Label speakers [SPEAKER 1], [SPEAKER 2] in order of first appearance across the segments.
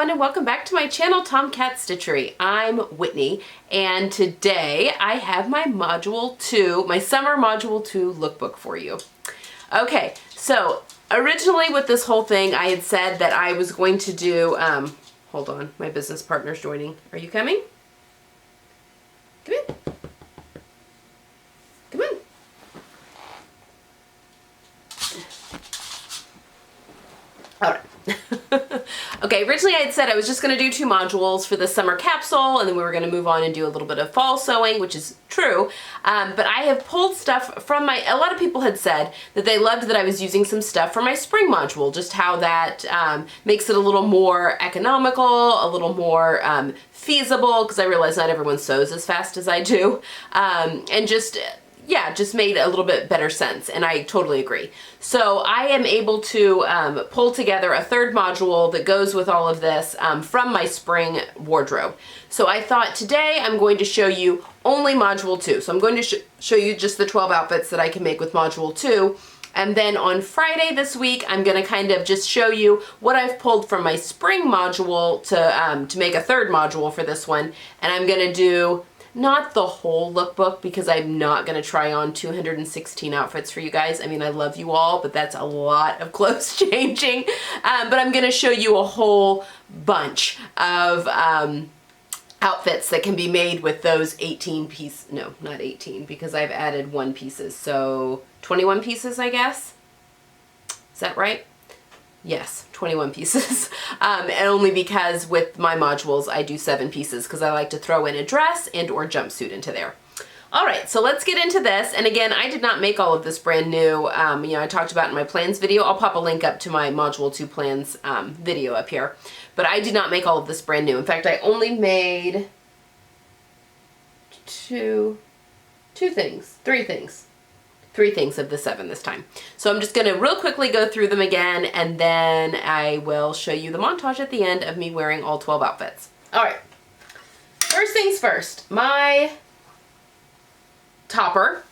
[SPEAKER 1] everyone, and welcome back to my channel, Tomcat Stitchery. I'm Whitney, and today I have my Module 2, my Summer Module 2 lookbook for you. Okay, so originally with this whole thing, I had said that I was going to do, hold on, my business partner's joining. Are you coming? Come in. Come in. All right. Okay, originally I had said I was just going to do 2 modules for the summer capsule, and then we were going to move on and do a little bit of fall sewing, which is true. But I have pulled stuff from my, a lot of people had said that they loved that I was using some stuff from my spring module, just how that makes it a little more economical, a little more feasible, because I realize not everyone sews as fast as I do, and just... yeah, just made a little bit better sense, and I totally agree. So I am able to pull together a 3rd module that goes with all of this from my spring wardrobe. So I thought today I'm going to show you only module 2. So I'm going to show you just the 12 outfits that I can make with module 2. And then on Friday this week, I'm going to kind of just show you what I've pulled from my spring module to make a 3rd module for this one. And I'm going to do not the whole lookbook, because I'm not going to try on 216 outfits for you guys. I mean, I love you all, but that's a lot of clothes changing. But I'm going to show you a whole bunch of outfits that can be made with those 18 pieces. No, not 18, because I've added 1 pieces. So 21 pieces, I guess. Is that right? Yes, 21 pieces. And only because with my modules, I do 7 pieces, because I like to throw in a dress and or jumpsuit into there. All right, so let's get into this. And again, I did not make all of this brand new. You know, I talked about in my plans video. I'll pop a link up to my Module 2 plans video up here. But I did not make all of this brand new. In fact, I only made 3 things of the 7 this time. So I'm just going to real quickly go through them again, and then I will show you the montage at the end of me wearing all 12 outfits. All right. First things first, my topper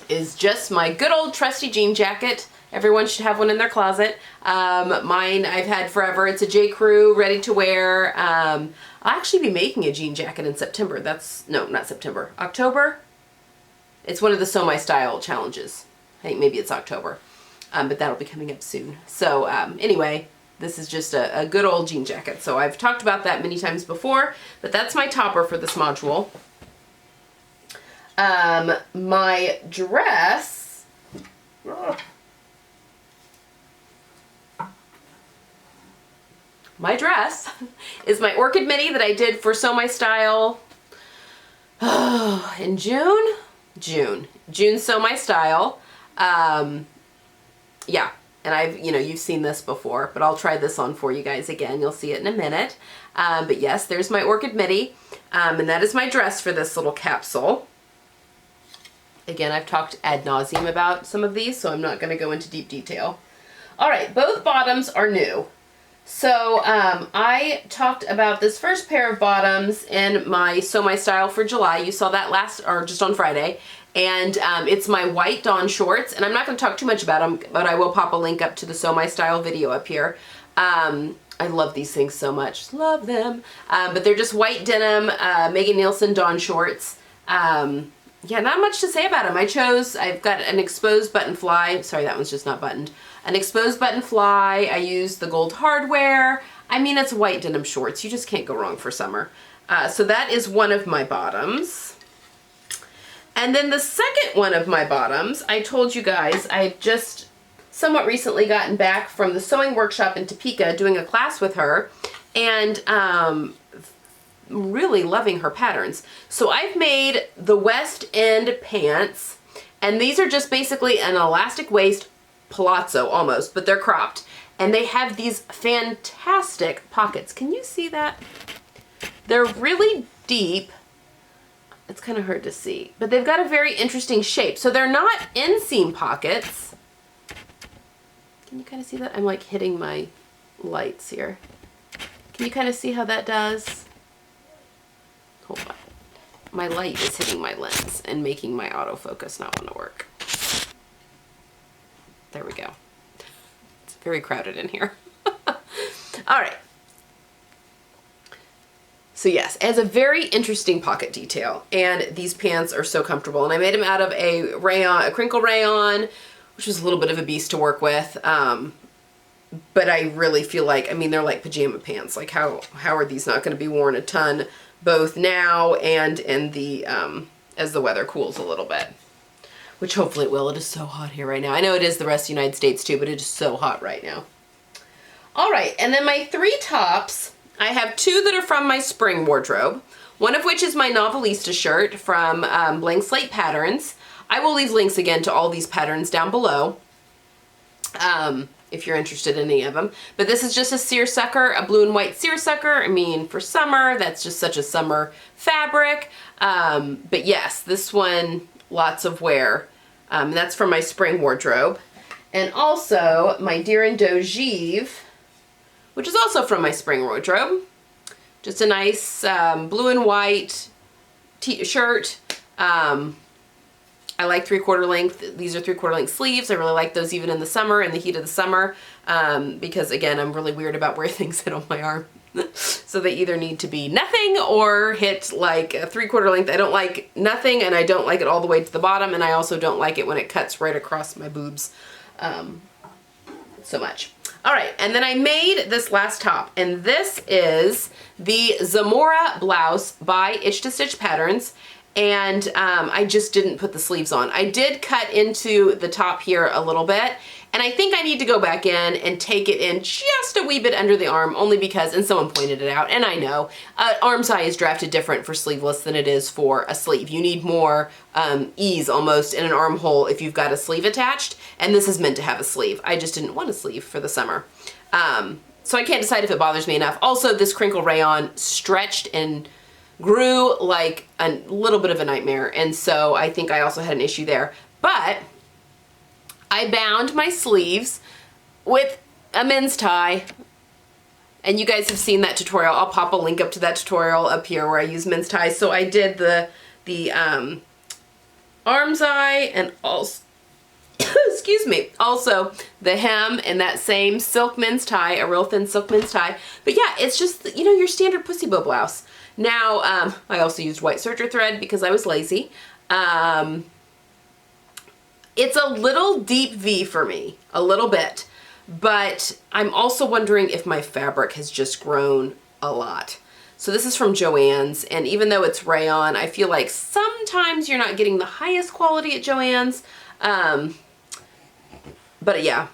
[SPEAKER 1] is just my good old trusty jean jacket. Everyone should have one in their closet. Mine I've had forever. It's a J.Crew, ready to wear. I'll actually be making a jean jacket in September. No, not September. October? It's one of the Sew My Style challenges. I think maybe it's October, but that'll be coming up soon. So anyway, this is just a good old jean jacket. So I've talked about that many times before, but that's my topper for this module. My dress, is my orchid mini that I did for Sew My Style in June Sew My Style. Yeah, and you've seen this before, but I'll try this on for you guys again. You'll see it in a minute. But yes, there's my orchid midi, and that is my dress for this little capsule. Again, I've talked ad nauseum about some of these, so I'm not going to go into deep detail. All right, both bottoms are new. So I talked about this first pair of bottoms in my Sew My Style for July. You saw that just on Friday. And it's my white Dawn shorts. And I'm not going to talk too much about them, but I will pop a link up to the Sew My Style video up here. I love these things so much. Love them. But they're just white denim, Megan Nielsen Dawn shorts. Yeah, not much to say about them. I've got an exposed button fly. Sorry, that one's just not buttoned. An exposed button fly. I used the gold hardware. I mean, it's white denim shorts. You just can't go wrong for summer. So that is one of my bottoms. And then the second one of my bottoms, I told you guys, I just somewhat recently gotten back from the sewing workshop in Topeka doing a class with her, and really loving her patterns. So I've made the West End pants, and these are just basically an elastic waist palazzo almost, but they're cropped. And they have these fantastic pockets. Can you see that? They're really deep. It's kind of hard to see, but they've got a very interesting shape. So they're not inseam pockets. Can you kind of see that? I'm like hitting my lights here. Can you kind of see how that does? Hold on. My light is hitting my lens and making my autofocus not want to work. There we go. It's very crowded in here. All right. So yes, it has a very interesting pocket detail, and these pants are so comfortable. And I made them out of a rayon, a crinkle rayon, which was a little bit of a beast to work with. But I really feel like, I mean, they're like pajama pants. Like how are these not going to be worn a ton, both now and in the, as the weather cools a little bit, which hopefully it will. It is so hot here right now. I know it is the rest of the United States too, but it is so hot right now. All right. And then my 3 tops, I have 2 that are from my spring wardrobe, one of which is my Novelista shirt from Blank Slate Patterns. I will leave links again to all these patterns down below if you're interested in any of them. But this is just a seersucker, a blue and white seersucker. I mean, for summer, that's just such a summer fabric. But yes, this one, lots of wear. That's from my spring wardrobe. And also my Deer and Doe Givre, which is also from my spring wardrobe. Just a nice blue and white shirt. I like 3/4 length. These are 3/4 length sleeves. I really like those even in the summer, in the heat of the summer, because again, I'm really weird about where things hit on my arm. So they either need to be nothing or hit like a 3/4 length. I don't like nothing, and I don't like it all the way to the bottom, and I also don't like it when it cuts right across my boobs so much. All right, and then I made this last top, and this is the Zamora Blouse by Itch to Stitch Patterns, and I just didn't put the sleeves on. I did cut into the top here a little bit, and I think I need to go back in and take it in just a wee bit under the arm, only because, and someone pointed it out, and I know, arm size is drafted different for sleeveless than it is for a sleeve. You need more ease almost in an armhole if you've got a sleeve attached, and this is meant to have a sleeve. I just didn't want a sleeve for the summer. So I can't decide if it bothers me enough. Also, this crinkle rayon stretched and grew like a little bit of a nightmare, and so I think I also had an issue there. But I bound my sleeves with a men's tie, and you guys have seen that tutorial. I'll pop a link up to that tutorial up here where I use men's ties. So I did the arm's eye, and also excuse me, also the hem in that same silk men's tie, a real thin silk men's tie. But yeah, it's just, you know, your standard pussy bow blouse. Now, I also used white serger thread because I was lazy. It's a little deep V for me, a little bit, but I'm also wondering if my fabric has just grown a lot. So this is from Joann's, and even though it's rayon, I feel like sometimes you're not getting the highest quality at Joann's. But yeah,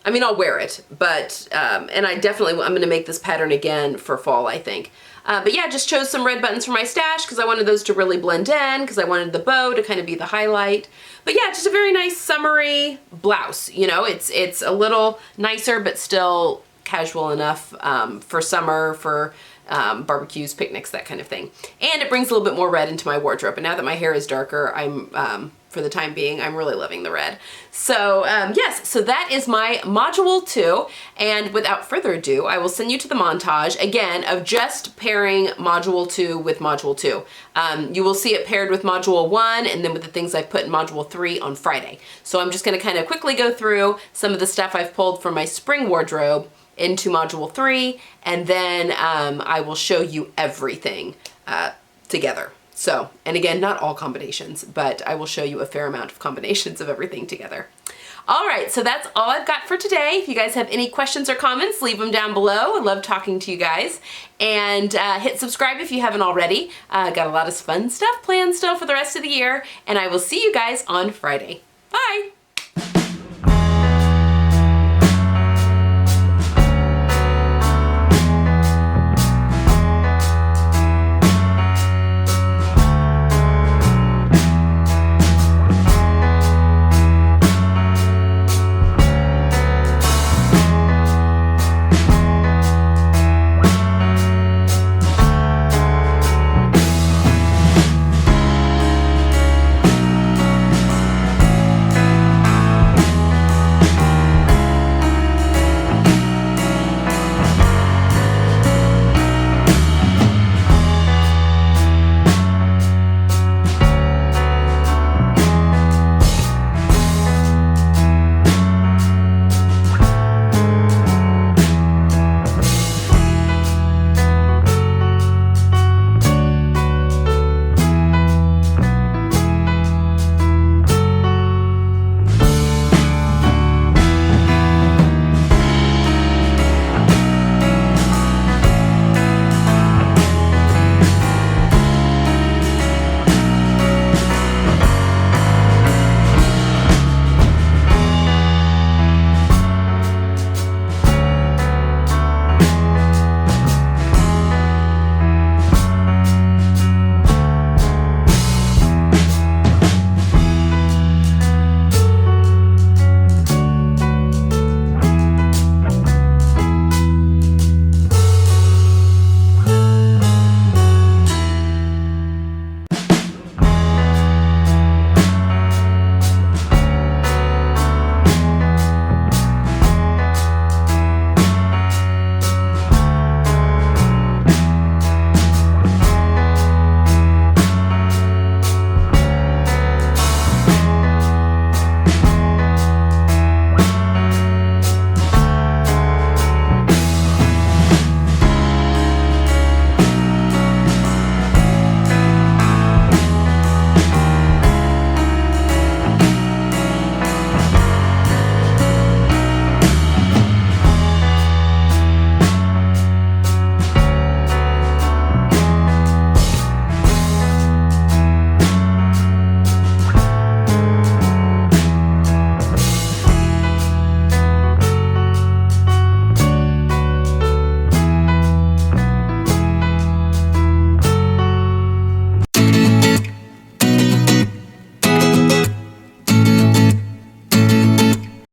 [SPEAKER 1] I mean, I'll wear it, but, and I'm going to make this pattern again for fall, I think. But yeah, just chose some red buttons for my stash because I wanted those to really blend in, because I wanted the bow to kind of be the highlight. But yeah, just a very nice summery blouse. You know, it's a little nicer, but still casual enough for summer, for barbecues, picnics, that kind of thing. And it brings a little bit more red into my wardrobe. And now that my hair is darker, I'm for the time being, I'm really loving the red. So yes, so that is my module 2. And without further ado, I will send you to the montage again of just pairing module 2 with module 2. You will see it paired with module 1 and then with the things I've put in module 3 on Friday. So I'm just gonna kind of quickly go through some of the stuff I've pulled from my spring wardrobe into module 3, and then I will show you everything together. So, and again, not all combinations, but I will show you a fair amount of combinations of everything together. All right, so that's all I've got for today. If you guys have any questions or comments, leave them down below. I love talking to you guys. And hit subscribe if you haven't already. Got a lot of fun stuff planned still for the rest of the year, and I will see you guys on Friday.